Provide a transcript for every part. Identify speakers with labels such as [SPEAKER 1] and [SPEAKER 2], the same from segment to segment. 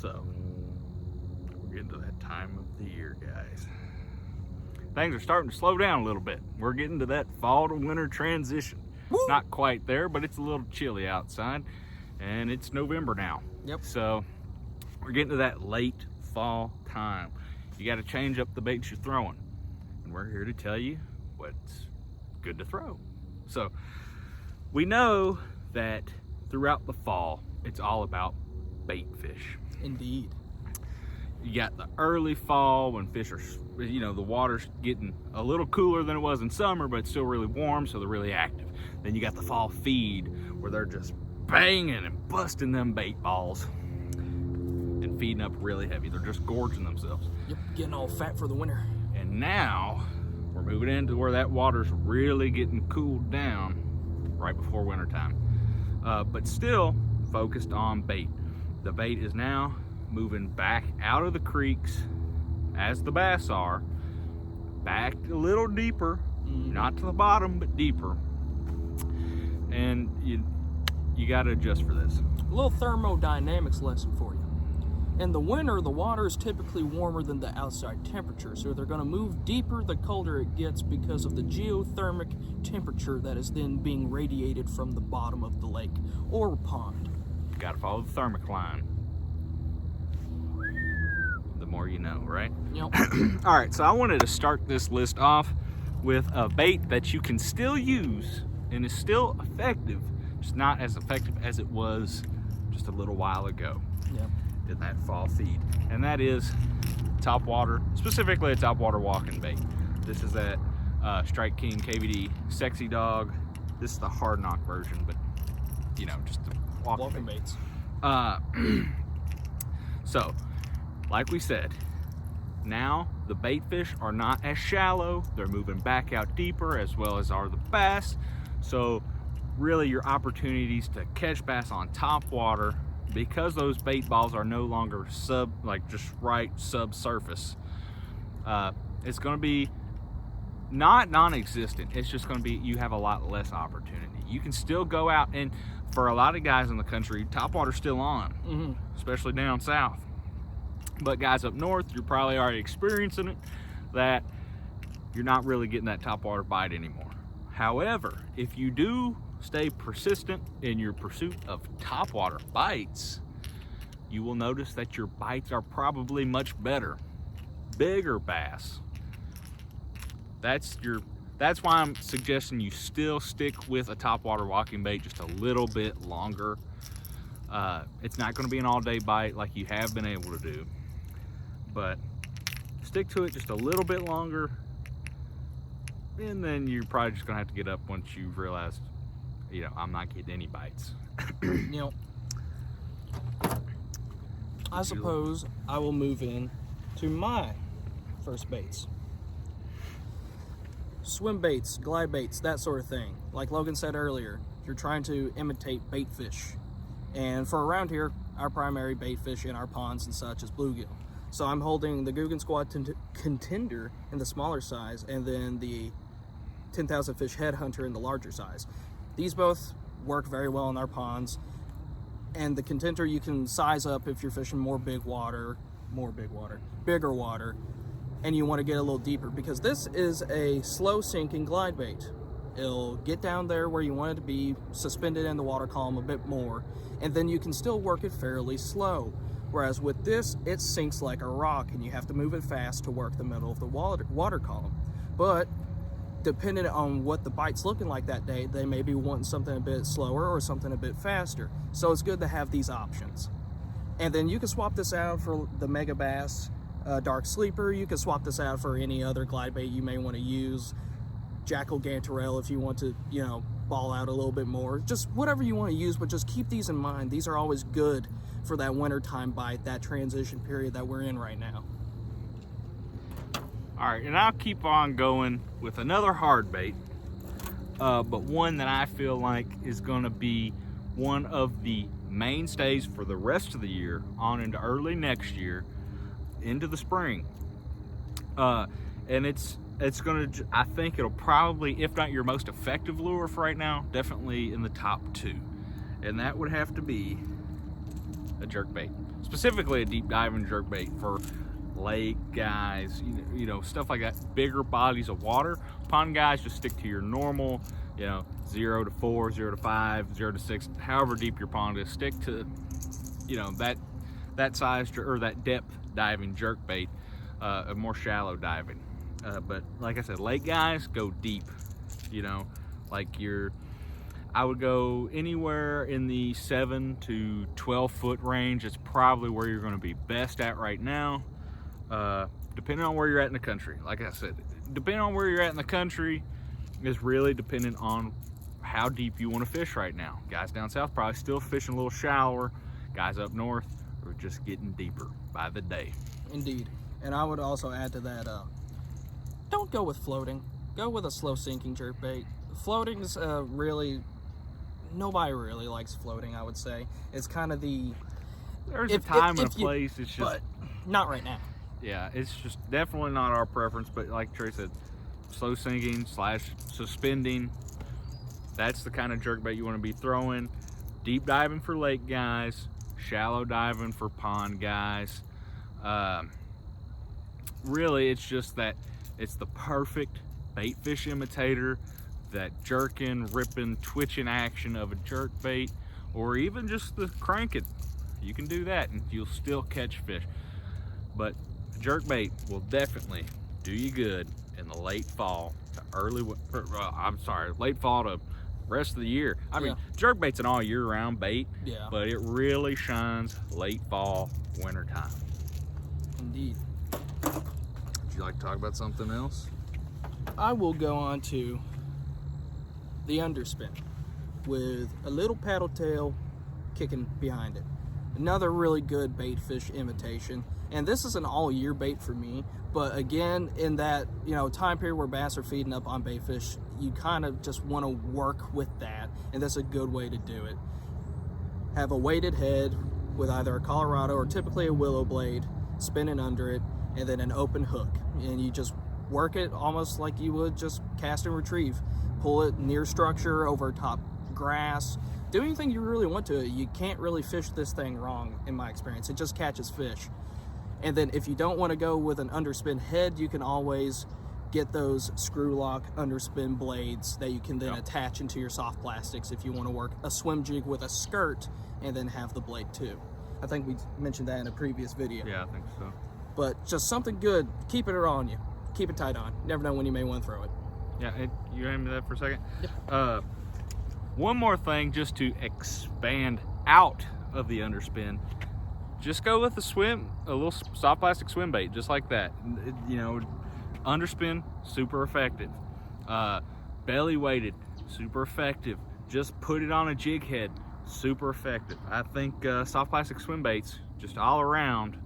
[SPEAKER 1] So, we're getting to that time of the year, guys. Things are starting to slow down a little bit. We're getting to that fall to winter transition.
[SPEAKER 2] Woo!
[SPEAKER 1] Not quite there, but it's a little chilly outside, and it's November now.
[SPEAKER 2] Yep.
[SPEAKER 1] So, we're getting to that late fall time. You got to change up the baits you're throwing, and we're here to tell you what's good to throw. So, we know that throughout the fall, it's all about bait fish.
[SPEAKER 2] Indeed.
[SPEAKER 1] You got the early fall when fish are, the water's getting a little cooler than it was in summer, but it's still really warm, so they're really active. Then you got the fall feed where they're just banging and busting them bait balls and feeding up really heavy. They're just gorging themselves.
[SPEAKER 2] Yep, getting all fat for the winter.
[SPEAKER 1] And now we're moving into where that water's really getting cooled down right before wintertime. But still focused on bait. The bait is now moving back out of the creeks as the bass are, back a little deeper, not to the bottom, but deeper. And you got to adjust for this.
[SPEAKER 2] A little thermodynamics lesson for you. In the winter, the water is typically warmer than the outside temperature, so they're going to move deeper the colder it gets because of the geothermic temperature that is then being radiated from the bottom of the lake or pond.
[SPEAKER 1] Got to follow the thermic line. The more you know, right?
[SPEAKER 2] Yep.
[SPEAKER 1] All right, so I wanted to start this list off with a bait that you can still use and is still effective, just not as effective as it was just a little while ago.
[SPEAKER 2] Yep.
[SPEAKER 1] In that fall feed, and that is Topwater, specifically a Topwater walking bait. This is that Strike King KVD Sexy Dog. This is the hard knock version, but just the walking
[SPEAKER 2] baits.
[SPEAKER 1] So, like we said, now the bait fish are not as shallow. They're moving back out deeper, as well as are the bass. So, really, your opportunities to catch bass on Topwater, because those bait balls are no longer subsurface, it's going to be not non-existent. It's just going to be, you have a lot less opportunity. You can still go out, and for a lot of guys in the country, Topwater's still on, especially down south. But guys up north, you're probably already experiencing it, that you're not really getting that Topwater bite anymore. However, if you do stay persistent in your pursuit of Topwater bites, you will notice that your bites are probably much better. Bigger bass. That's why I'm suggesting you still stick with a Topwater walking bait just a little bit longer. It's not going to be an all-day bite like you have been able to do, but stick to it just a little bit longer, and then you're probably just going to have to get up once you've realized, I'm not getting any bites.
[SPEAKER 2] I suppose I will move in to my first baits. Swim baits, glide baits, that sort of thing. Like Logan said earlier, you're trying to imitate bait fish. And for around here, our primary bait fish in our ponds and such is bluegill. So I'm holding the Guggen Squad Contender in the smaller size, and then the 10,000 fish headhunter in the larger size. These both work very well in our ponds, and the Contender you can size up if you're fishing bigger water, and you want to get a little deeper, because this is a slow sinking glide bait. It'll get down there where you want it to be, suspended in the water column a bit more, and then you can still work it fairly slow. Whereas with this, it sinks like a rock, and you have to move it fast to work the middle of the water column. But depending on what the bite's looking like that day, they may be wanting something a bit slower or something a bit faster. So it's good to have these options. And then you can swap this out for the Mega Bass Dark Sleeper. You can swap this out for any other glide bait you may want to use. Jackal Gantarelle if you want to, ball out a little bit more. Just whatever you want to use, but just keep these in mind. These are always good for that wintertime bite, that transition period that we're in right now.
[SPEAKER 1] All right, and I'll keep on going with another hard bait, but one that I feel like is going to be one of the mainstays for the rest of the year on into early next year, into the spring. And it's going to, I think it'll probably, if not your most effective lure for right now, definitely in the top 2. And that would have to be a jerkbait. specifically a deep diving jerkbait for lake guys, you know, stuff like that, bigger bodies of water. Pond guys, just stick to your normal, you know, 0 to 4, 0 to 5, 0 to 6, however deep your pond is. Stick to, you know, that size or that depth diving jerkbait, a more shallow diving. But like I said, lake guys, go deep. You know, like I would go anywhere in the 7 to 12 foot range. It's probably where you're going to be best at right now. Depending on where you're at in the country. Like I said, depending on where you're at in the country is really dependent on how deep you want to fish right now. Guys down south probably still fishing a little shallower. Guys up north are just getting deeper by the day.
[SPEAKER 2] Indeed. And I would also add to that, don't go with floating. Go with a slow sinking jerkbait. Floating's really, nobody really likes floating, I would say. It's kind of the...
[SPEAKER 1] There's a time and a place. It's just...
[SPEAKER 2] But not right now.
[SPEAKER 1] Yeah, it's just definitely not our preference, but like Trey said, slow sinking / suspending, that's the kind of jerkbait you want to be throwing. Deep diving for lake guys, shallow diving for pond guys. Really, it's just that it's the perfect bait fish imitator, that jerking, ripping, twitching action of a jerkbait, or even just the cranking. You can do that and you'll still catch fish. But jerkbait will definitely do you good in the late fall to late fall to rest of the year. I mean, jerkbait's an all year round bait, but it really shines late fall, winter time.
[SPEAKER 2] Indeed.
[SPEAKER 1] Would you like to talk about something else?
[SPEAKER 2] I will go on to the underspin with a little paddle tail kicking behind it. Another really good bait fish imitation. And this is an all-year bait for me, but again, in that, you know, time period where bass are feeding up on bait fish, you kind of just want to work with that, and that's a good way to do it. Have a weighted head with either a Colorado or typically a willow blade spinning under it, and then an open hook, and you just work it almost like you would just cast and retrieve. Pull it near structure, over top grass, do anything you really want to. You can't really fish this thing wrong, in my experience. It just catches fish. And then if you don't want to go with an underspin head, you can always get those screw lock underspin blades that you can then attach into your soft plastics if you want to work a swim jig with a skirt and then have the blade too. I think we mentioned that in a previous video.
[SPEAKER 1] Yeah, I think so.
[SPEAKER 2] But just something good, keep it on you. Keep it tight on. Never know when you may want to throw it.
[SPEAKER 1] Yeah, you hand me that for a second?
[SPEAKER 2] Yep.
[SPEAKER 1] One more thing just to expand out of the underspin. Just go with a little soft plastic swim bait, just like that. You know, underspin, super effective. Belly weighted, super effective. Just put it on a jig head, super effective. I think soft plastic swim baits, just all around,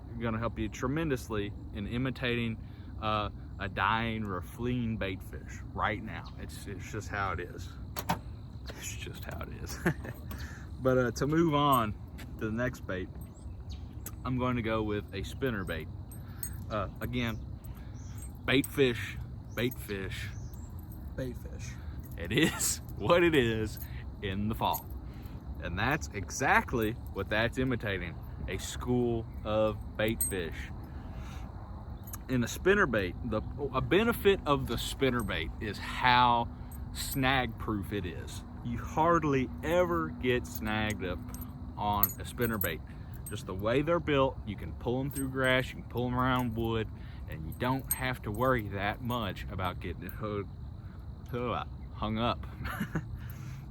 [SPEAKER 1] are gonna help you tremendously in imitating a dying or a fleeing bait fish right now. It's just how it is. It's just how it is. But to move on to the next bait, I'm going to go with a spinner bait. Again, bait fish. It is what it is in the fall. And that's exactly what that's imitating, a school of bait fish. In a spinner bait, a benefit of the spinner bait is how snag proof it is. You hardly ever get snagged up on a spinner bait. Just the way they're built, you can pull them through grass, you can pull them around wood, and you don't have to worry that much about getting it hung up.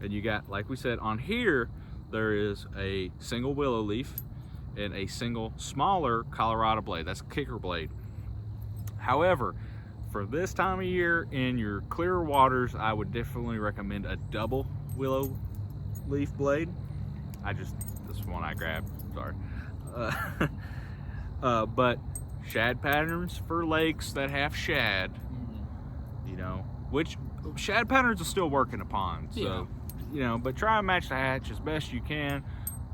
[SPEAKER 1] And you got, like we said, on here, there is a single willow leaf and a single smaller Colorado blade. That's a kicker blade. However, for this time of year in your clearer waters, I would definitely recommend a double willow leaf blade. This one I grabbed, sorry. But shad patterns for lakes that have shad, you know, which shad patterns will still work in a pond. So, you know, but try and match the hatch as best you can.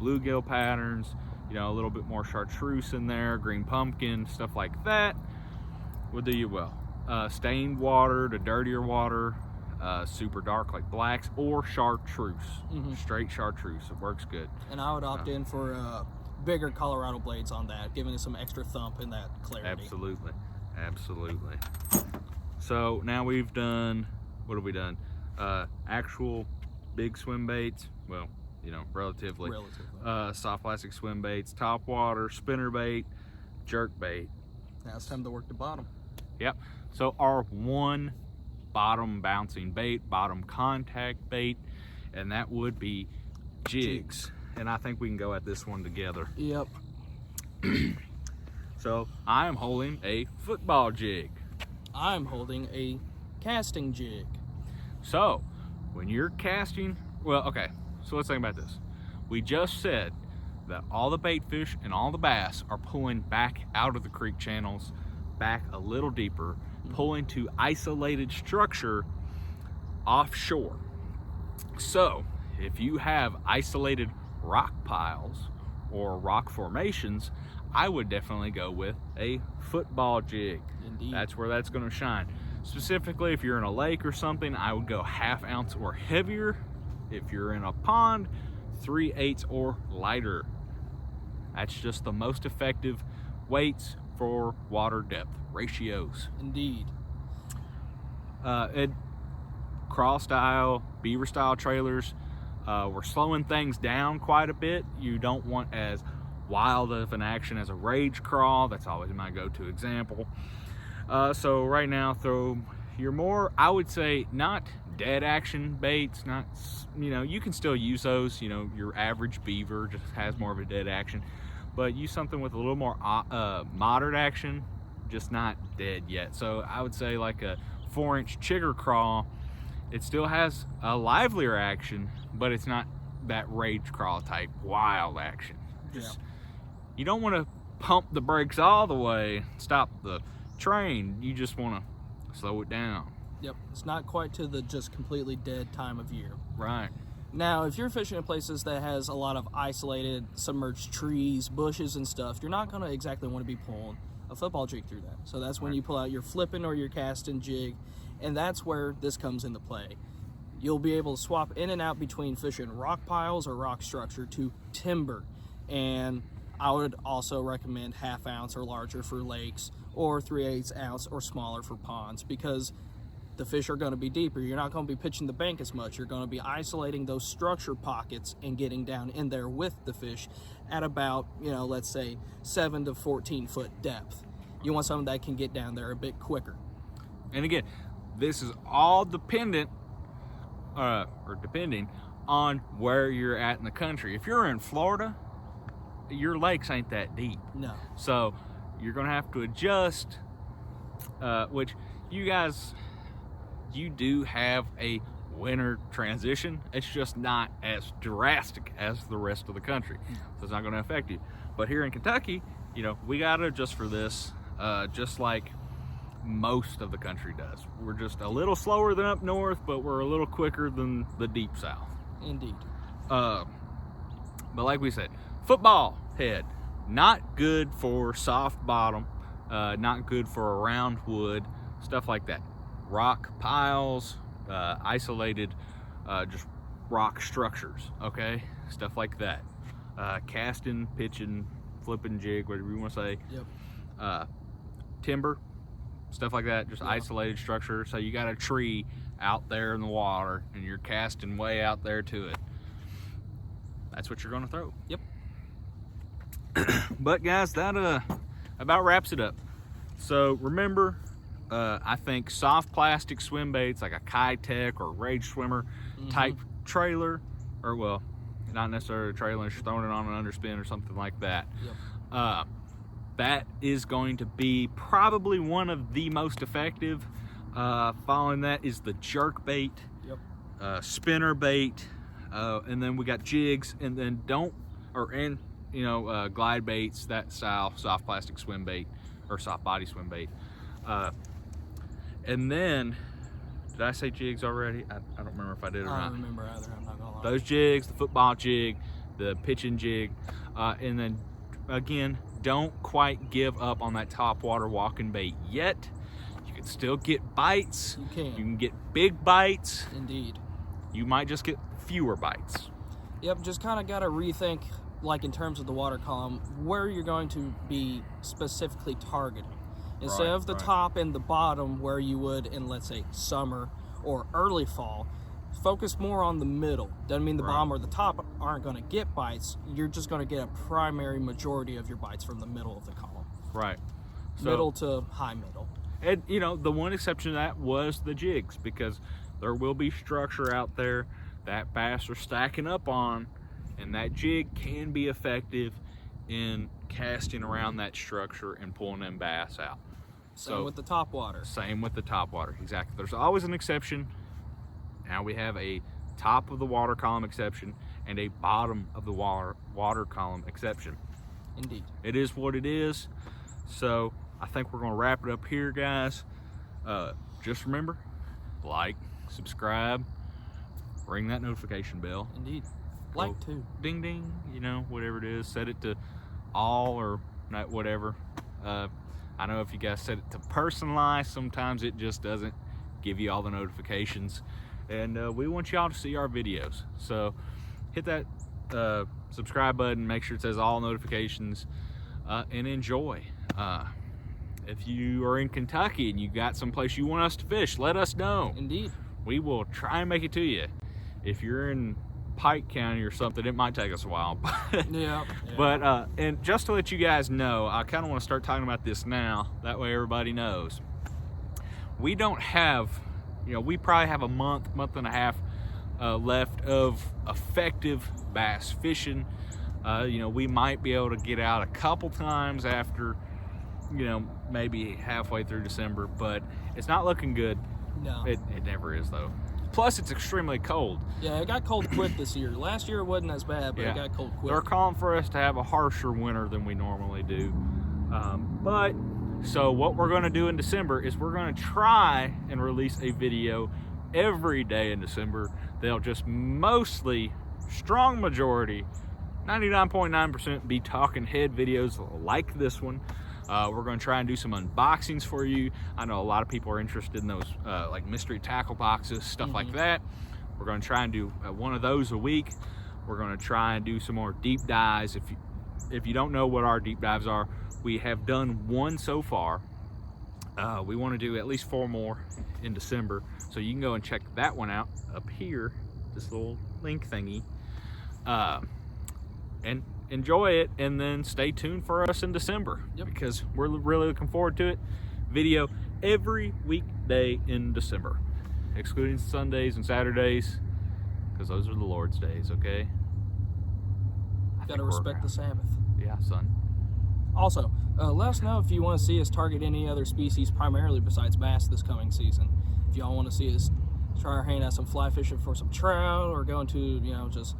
[SPEAKER 1] Bluegill patterns, you know, a little bit more chartreuse in there, green pumpkin, stuff like that will do you well. Stained water to dirtier water, super dark like blacks, or chartreuse, straight chartreuse. It works good.
[SPEAKER 2] And I would opt in for bigger Colorado blades on that, giving it some extra thump in that clarity.
[SPEAKER 1] Absolutely. Absolutely. So now we've done, what have we done? Actual big swim baits, well, you know, relatively. Soft plastic swim baits, topwater, spinner bait, jerk bait.
[SPEAKER 2] Now it's time to work the bottom.
[SPEAKER 1] Yep. So our one bottom bouncing bait, bottom contact bait, and that would be jigs. And I think we can go at this one together.
[SPEAKER 2] Yep.
[SPEAKER 1] So I am holding a football jig.
[SPEAKER 2] I'm holding a casting jig.
[SPEAKER 1] So when you're casting, well, okay, so let's think about this. We just said that all the bait fish and all the bass are pulling back out of the creek channels, back a little deeper, pulling to isolated structure offshore. So if you have isolated rock piles or rock formations, I would definitely go with a football jig.
[SPEAKER 2] Indeed.
[SPEAKER 1] That's where that's going to shine. Specifically, if you're in a lake or something, I would go 1/2 ounce or heavier. If you're in a pond, 3/8 or lighter. That's just the most effective weights for water depth ratios.
[SPEAKER 2] Indeed.
[SPEAKER 1] Crawl style, beaver style trailers, we're slowing things down quite a bit. You don't want as wild of an action as a rage crawl. That's always my go-to example. So right now, throw your more, I would say, not dead action baits, not, you know, you can still use those. You know, your average beaver just has more of a dead action, but use something with a little more moderate action, just not dead yet. So I would say like a 4-inch chigger crawl. It still has a livelier action, but it's not that rage crawl type wild action. Just, you don't want to pump the brakes all the way, stop the train. You just want to slow it down.
[SPEAKER 2] Yep, it's not quite to the just completely dead time of year.
[SPEAKER 1] Right.
[SPEAKER 2] Now, if you're fishing in places that has a lot of isolated, submerged trees, bushes, and stuff, you're not going to exactly want to be pulling a football jig through that. So that's when you pull out your flipping or your casting jig, and that's where this comes into play. You'll be able to swap in and out between fishing rock piles or rock structure to timber, and I would also recommend 1/2 ounce or larger for lakes, or 3/8 ounce or smaller for ponds, because the fish are going to be deeper. You're not going to be pitching the bank as much. You're going to be isolating those structure pockets and getting down in there with the fish at about, you know, let's say 7 to 14 foot depth. You want something that can get down there a bit quicker.
[SPEAKER 1] And again, this is all dependent or depending on where you're at in the country. If you're in Florida, your lakes ain't that deep.
[SPEAKER 2] No.
[SPEAKER 1] So you're going to have to adjust, which you guys, you do have a winter transition. It's just not as drastic as the rest of the country. So it's not going to affect you. But here in Kentucky, you know, we got to adjust for this, just like most of the country does. We're just a little slower than up north, but we're a little quicker than the deep south.
[SPEAKER 2] Indeed.
[SPEAKER 1] But like we said, football head, not good for soft bottom, not good for a round wood, stuff like that. Rock piles, isolated, just rock structures, okay? Stuff like that. Casting, pitching, flipping jig, whatever you want to say.
[SPEAKER 2] Yep.
[SPEAKER 1] Timber, stuff like that, just isolated structure. So you got a tree out there in the water and you're casting way out there to it. That's what you're going to throw.
[SPEAKER 2] Yep.
[SPEAKER 1] But guys, that about wraps it up. So remember, I think soft plastic swim baits like a Kitech or Rage Swimmer type trailer, or well, not necessarily a trailer, just throwing it on an underspin or something like that.
[SPEAKER 2] Yep.
[SPEAKER 1] That is going to be probably one of the most effective. Following that is the jerkbait, spinner bait, and then we got jigs, and then glide baits, that style, soft plastic swim bait or soft body swim bait. And then, did I say jigs already? I don't remember if I did or not.
[SPEAKER 2] I don't remember either, I'm not gonna lie.
[SPEAKER 1] Those jigs, the football jig, the pitching jig, and then again, don't quite give up on that topwater walking bait yet. You can still get bites.
[SPEAKER 2] You
[SPEAKER 1] can get big bites.
[SPEAKER 2] Indeed.
[SPEAKER 1] You might just get fewer bites.
[SPEAKER 2] Yep, just kind of got to rethink like in terms of the water column, where you're going to be specifically targeting. Instead of the top and the bottom where you would in, let's say, summer or early fall, focus more on the middle. Doesn't mean the bottom or the top aren't going to get bites. You're just going to get a primary majority of your bites from the middle of the column.
[SPEAKER 1] Right. So,
[SPEAKER 2] middle to high middle.
[SPEAKER 1] And, you know, the one exception to that was the jigs, because there will be structure out there that bass are stacking up on, and that jig can be effective in casting around that structure and pulling them bass out.
[SPEAKER 2] Same with the topwater.
[SPEAKER 1] Same with the topwater, exactly. There's always an exception. Now we have a top of the water column exception and a bottom of the water column exception.
[SPEAKER 2] Indeed.
[SPEAKER 1] It is what it is. So I think we're going to wrap it up here, guys. Just remember, like, subscribe, ring that notification bell.
[SPEAKER 2] Indeed. Like too.
[SPEAKER 1] Ding ding, you know, whatever it is. Set it to all or not, whatever. I know if you guys set it to personalized, sometimes it just doesn't give you all the notifications. And we want y'all to see our videos. So hit that subscribe button, make sure it says all notifications, and enjoy. If you are in Kentucky and you got someplace you want us to fish, let us know.
[SPEAKER 2] Indeed.
[SPEAKER 1] We will try and make it to you. If you're in Pike County or something, it might take us a while.
[SPEAKER 2] Yeah.
[SPEAKER 1] But and just to let you guys know, I kind of want to start talking about this now. That way everybody knows. We don't have, you know, we probably have a month and a half left of effective bass fishing. You know, we might be able to get out a couple times after, you know, maybe halfway through December, but it's not looking good.
[SPEAKER 2] No.
[SPEAKER 1] It never is, though. Plus, it's extremely cold.
[SPEAKER 2] Yeah, it got cold quick this year. Last year it wasn't as bad, but it got cold quick.
[SPEAKER 1] They're calling for us to have a harsher winter than we normally do. So what we're going to do in December is we're going to try and release a video every day in December. They'll just mostly, strong majority, 99.9% be talking head videos like this one. We're going to try and do some unboxings for you. I know a lot of people are interested in those like mystery tackle boxes, stuff like that. We're going to try and do one of those a week. We're going to try and do some more deep dives. If you don't know what our deep dives are, we have done one so far. We want to do at least 4 more in December, so you can go and check that one out up here, this little link thingy, and enjoy it, and then stay tuned for us in December. Because we're really looking forward to it. Video every weekday in December, excluding Sundays and Saturdays, because those are the Lord's days. Okay,
[SPEAKER 2] gotta respect the Sabbath.
[SPEAKER 1] Yeah, son.
[SPEAKER 2] Also, let us know if you want to see us target any other species primarily besides bass this coming season. If y'all want to see us try our hand at some fly fishing for some trout, or going to, you know, just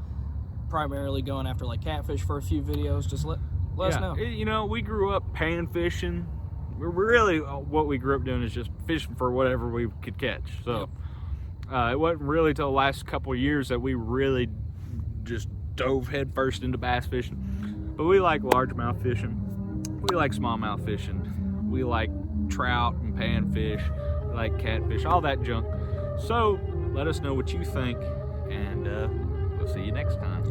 [SPEAKER 2] primarily going after like catfish for a few videos, just let us know.
[SPEAKER 1] You know, we grew up pan fishing. We're really, what we grew up doing is just fishing for whatever we could catch. So it wasn't really till the last couple of years that we really just dove headfirst into bass fishing. But we like largemouth fishing. We like smallmouth fishing. We like trout and panfish. We like catfish, all that junk. So let us know what you think, and we'll see you next time.